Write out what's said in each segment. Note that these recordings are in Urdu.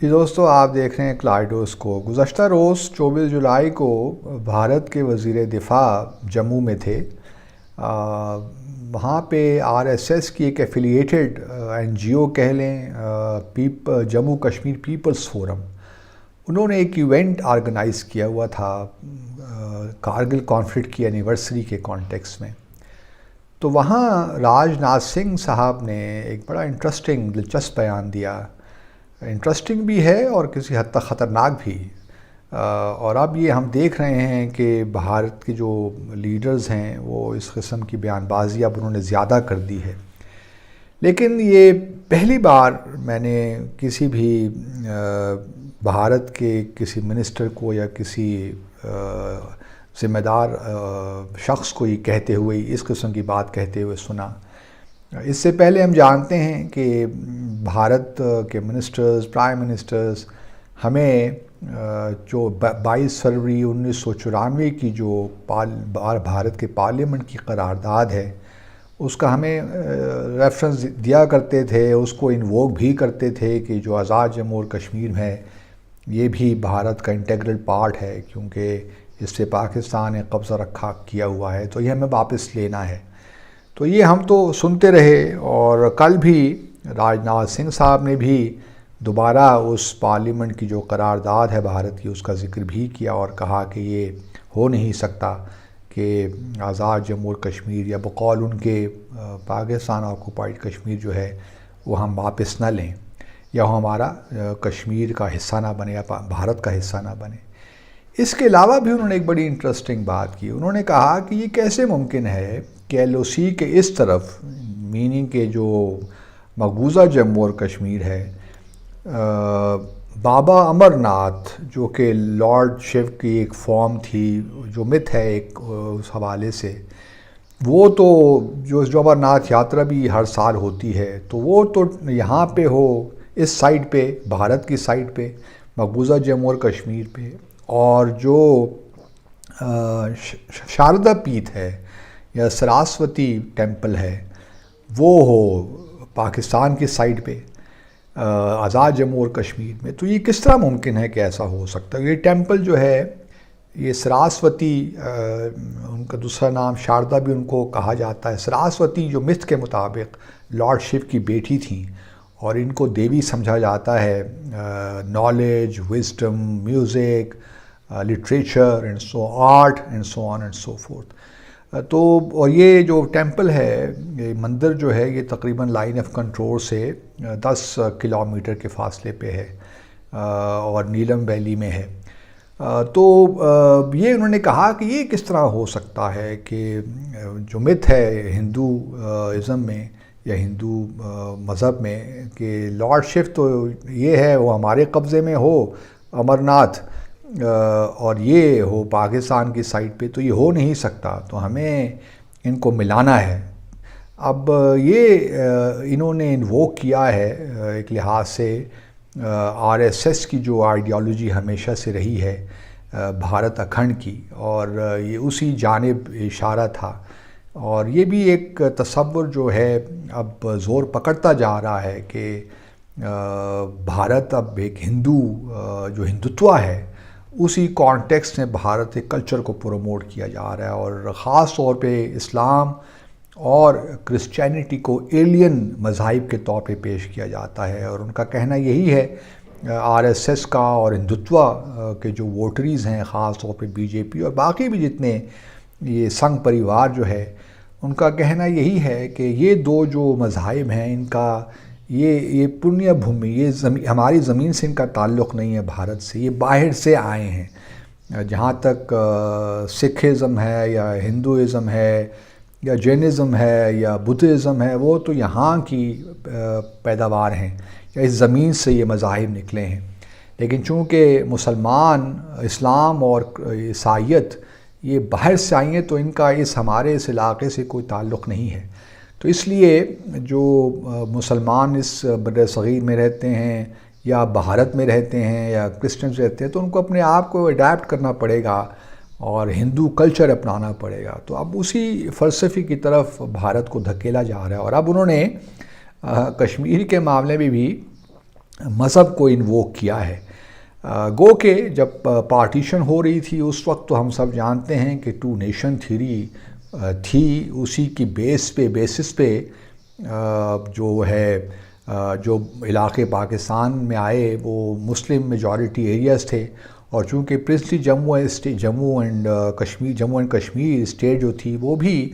جی دوستو، آپ دیکھ رہے ہیں کلائڈوس کو۔ گزشتہ روز 24 جولائی کو بھارت کے وزیر دفاع جموں میں تھے۔ وہاں پہ آر ایس ایس کی ایک ایفیلیٹڈ این جی او کہہ لیں، جموں کشمیر پیپلز فورم، انہوں نے ایک ایونٹ آرگنائز کیا ہوا تھا کارگل کانفلکٹ کی اینیورسری کے کانٹیکس میں۔ تو وہاں راج ناتھ سنگھ صاحب نے ایک بڑا انٹرسٹنگ دلچسپ بیان دیا۔ انٹرسٹنگ بھی ہے اور کسی حد تک خطرناک بھی۔ اور اب یہ ہم دیکھ رہے ہیں کہ بھارت کے جو لیڈرز ہیں وہ اس قسم کی بیان بازی اب انہوں نے زیادہ کر دی ہے۔ لیکن یہ پہلی بار میں نے کسی بھی بھارت کے کسی منسٹر کو یا کسی ذمہ دار شخص کو یہ کہتے ہوئے، اس قسم کی بات کہتے ہوئے سنا۔ اس سے پہلے ہم جانتے ہیں کہ بھارت کے منسٹرز، پرائم منسٹرز ہمیں جو 22 فروری 1994 کی جو بھارت کے پارلیمنٹ کی قرارداد ہے اس کا ہمیں ریفرنس دیا کرتے تھے، اس کو انووک بھی کرتے تھے کہ جو آزاد جموں اور کشمیر ہے یہ بھی بھارت کا انٹیگرل پارٹ ہے، کیونکہ اس سے پاکستان نے قبضہ کیا ہوا ہے، تو یہ ہمیں واپس لینا ہے۔ تو یہ ہم تو سنتے رہے، اور کل بھی راج ناتھ سنگھ صاحب نے بھی دوبارہ اس پارلیمنٹ کی جو قرارداد ہے بھارت کی، اس کا ذکر بھی کیا اور کہا کہ یہ ہو نہیں سکتا کہ آزاد جموں اور کشمیر یا بقول ان کے پاکستان آکوپائڈ کشمیر جو ہے وہ ہم واپس نہ لیں، یا وہ ہمارا کشمیر کا حصہ نہ بنے یا بھارت کا حصہ نہ بنے۔ اس کے علاوہ بھی انہوں نے ایک بڑی انٹرسٹنگ بات کی۔ انہوں نے کہا کہ یہ کیسے ممکن ہے کہ ایل او سی کے اس طرف، میننگ کہ جو مقبوضہ جموں اور کشمیر ہے، بابا امر ناتھ جو کہ لارڈ شیو کی ایک فارم تھی، جو مت ہے ایک اس حوالے سے، وہ تو جو امر ناتھ یاترا بھی ہر سال ہوتی ہے، تو وہ تو یہاں پہ ہو، اس سائڈ پہ، بھارت کی سائڈ پہ، مقبوضہ جموں اور کشمیر پہ، اور جو شاردا پیٹھ ہے یا سراسوتی ٹیمپل ہے وہ ہو پاکستان کی سائڈ پہ، آزاد جموں اور کشمیر میں۔ تو یہ کس طرح ممکن ہے کہ ایسا ہو سکتا ہے؟ یہ ٹیمپل جو ہے، یہ سراسوتی، ان کا دوسرا نام شاردا بھی ان کو کہا جاتا ہے۔ سراسوتی جو متھ کے مطابق لارڈ شیو کی بیٹی تھیں، اور ان کو دیوی سمجھا جاتا ہے، knowledge, wisdom, music, literature and so art and so on and so forth. تو اور یہ جو ٹیمپل ہے، یہ مندر جو ہے، یہ تقریباً لائن آف کنٹرول سے 10 کلومیٹر کے فاصلے پہ ہے، اور نیلم ویلی میں ہے۔ تو یہ انہوں نے کہا کہ یہ کس طرح ہو سکتا ہے کہ جو مت ہے ہندو ازم میں یا ہندو مذہب میں کہ لارڈ شیو تو یہ ہے وہ ہمارے قبضے میں ہو امر ناتھ، اور یہ ہو پاکستان کی سائٹ پہ، تو یہ ہو نہیں سکتا، تو ہمیں ان کو ملانا ہے۔ اب یہ انہوں نے انووک کیا ہے ایک لحاظ سے آر ایس ایس کی جو آئیڈیالوجی ہمیشہ سے رہی ہے بھارت اکھنڈ کی، اور یہ اسی جانب اشارہ تھا، اور یہ بھی ایک تصور جو ہے اب زور پکڑتا جا رہا ہے کہ بھارت اب ایک جو ہندوتوا ہے، اسی کانٹیکسٹ میں بھارت کے کلچر کو پروموٹ کیا جا رہا ہے، اور خاص طور پہ اسلام اور کرسچینٹی کو ایلین مذاہب کے طور پہ پیش کیا جاتا ہے۔ اور ان کا کہنا یہی ہے، آر ایس ایس کا اور ہندوتوا کے جو ووٹریز ہیں، خاص طور پہ بی جے پی اور باقی بھی جتنے یہ سنگھ پریوار جو ہے، ان کا کہنا یہی ہے کہ یہ دو جو مذاہب ہیں، ان کا یہ پنیہ بھومی، یہ ہماری زمین سے ان کا تعلق نہیں ہے بھارت سے، یہ باہر سے آئے ہیں۔ جہاں تک سکھزم ہے یا ہندوازم ہے یا جینزم ہے یا بدھزم ہے، وہ تو یہاں کی پیداوار ہیں، یا اس زمین سے یہ مذاہب نکلے ہیں۔ لیکن چونکہ مسلمان، اسلام اور عیسائیت یہ باہر سے آئی ہیں، تو ان کا ہمارے اس علاقے سے کوئی تعلق نہیں ہے۔ تو اس لیے جو مسلمان اس بر صغیر میں رہتے ہیں یا بھارت میں رہتے ہیں یا کرسچنز رہتے ہیں، تو ان کو اپنے آپ کو اڈیپٹ کرنا پڑے گا اور ہندو کلچر اپنانا پڑے گا۔ تو اب اسی فلسفے کی طرف بھارت کو دھکیلا جا رہا ہے، اور اب انہوں نے کشمیر کے معاملے میں بھی مذہب کو انووک کیا ہے. گو کہ جب پارٹیشن ہو رہی تھی اس وقت تو ہم سب جانتے ہیں کہ ٹو نیشن تھیوری تھی. اسی کی بیسس پہ جو ہے جو علاقے پاکستان میں آئے وہ مسلم میجورٹی ایریاز تھے، اور چونکہ princely Jammu and Kashmir state جو تھی وہ بھی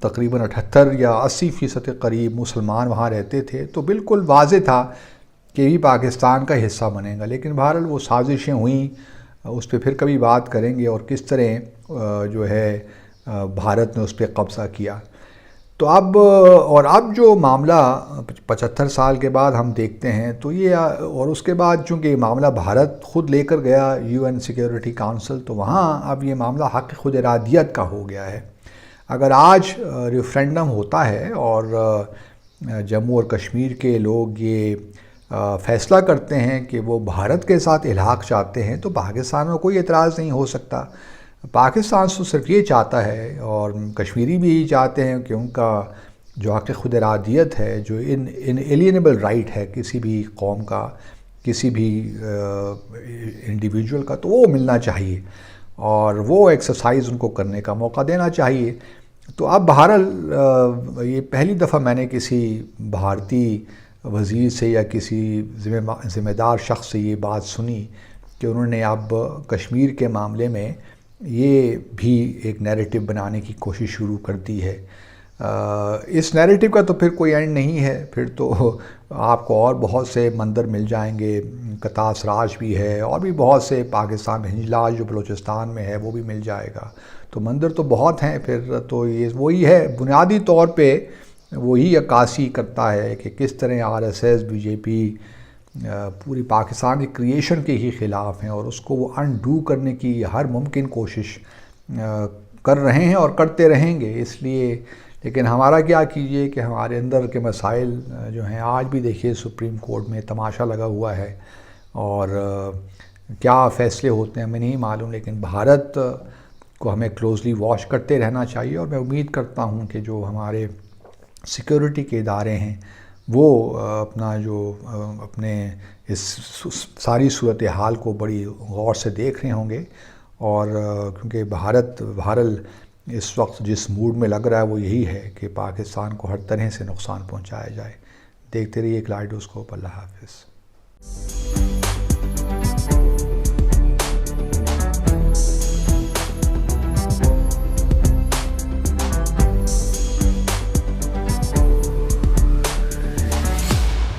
تقریباً 78 یا 80% کے قریب مسلمان وہاں رہتے تھے، تو بالکل واضح تھا کہ بھی پاکستان کا حصہ بنے گا. لیکن بہرحال وہ سازشیں ہوئیں، اس پہ پھر کبھی بات کریں گے، اور کس طرح جو ہے بھارت نے اس پہ قبضہ کیا. تو اب جو معاملہ 75 سال کے بعد ہم دیکھتے ہیں تو یہ، اور اس کے بعد چونکہ یہ معاملہ بھارت خود لے کر گیا UN سیکیورٹی کونسل، تو وہاں اب یہ معاملہ حق خود ارادیت کا ہو گیا ہے. اگر آج ریفرینڈم ہوتا ہے اور جموں اور کشمیر کے لوگ یہ فیصلہ کرتے ہیں کہ وہ بھارت کے ساتھ الحاق چاہتے ہیں، تو پاکستان میں کوئی اعتراض نہیں ہو سکتا. پاکستان تو صرف یہ چاہتا ہے، اور کشمیری بھی یہی چاہتے ہیں کہ ان کا جو حق خود ارادیت ہے، جو انیلینیبل رائٹ ہے کسی بھی قوم کا، کسی بھی انڈیویجول کا، تو وہ ملنا چاہیے، اور وہ ایکسرسائز ان کو کرنے کا موقع دینا چاہیے. تو اب بہرحال یہ پہلی دفعہ میں نے کسی بھارتی وزیر سے یا کسی ذمہ دار شخص سے یہ بات سنی کہ انہوں نے اب کشمیر کے معاملے میں یہ بھی ایک نیریٹو بنانے کی کوشش شروع کر دی ہے. اس نیریٹو کا تو پھر کوئی اینڈ نہیں ہے، پھر تو آپ کو اور بہت سے مندر مل جائیں گے. کتاس راج بھی ہے، اور بھی بہت سے پاکستان میں ہنجلاج جو بلوچستان میں ہے وہ بھی مل جائے گا. تو مندر تو بہت ہیں. پھر تو یہ وہی ہے، بنیادی طور پہ وہی عکاسی کرتا ہے کہ کس طرح RSS BJP پوری پاکستان کی کریشن کے ہی خلاف ہیں، اور اس کو وہ انڈو کرنے کی ہر ممکن کوشش کر رہے ہیں اور کرتے رہیں گے. اس لیے لیکن ہمارا کیا کیجئے کہ ہمارے اندر کے مسائل جو ہیں، آج بھی دیکھیے سپریم کورٹ میں تماشا لگا ہوا ہے، اور کیا فیصلے ہوتے ہیں ہمیں نہیں معلوم. لیکن بھارت کو ہمیں کلوزلی واچ کرتے رہنا چاہیے، اور میں امید کرتا ہوں کہ جو ہمارے سیکیورٹی کے ادارے ہیں وہ اپنے اس ساری صورتحال کو بڑی غور سے دیکھ رہے ہوں گے. اور کیونکہ بہرحال اس وقت جس موڈ میں لگ رہا ہے وہ یہی ہے کہ پاکستان کو ہر طرح سے نقصان پہنچایا جائے. دیکھتے رہیے کلیڈوسکوپ. اللہ حافظ.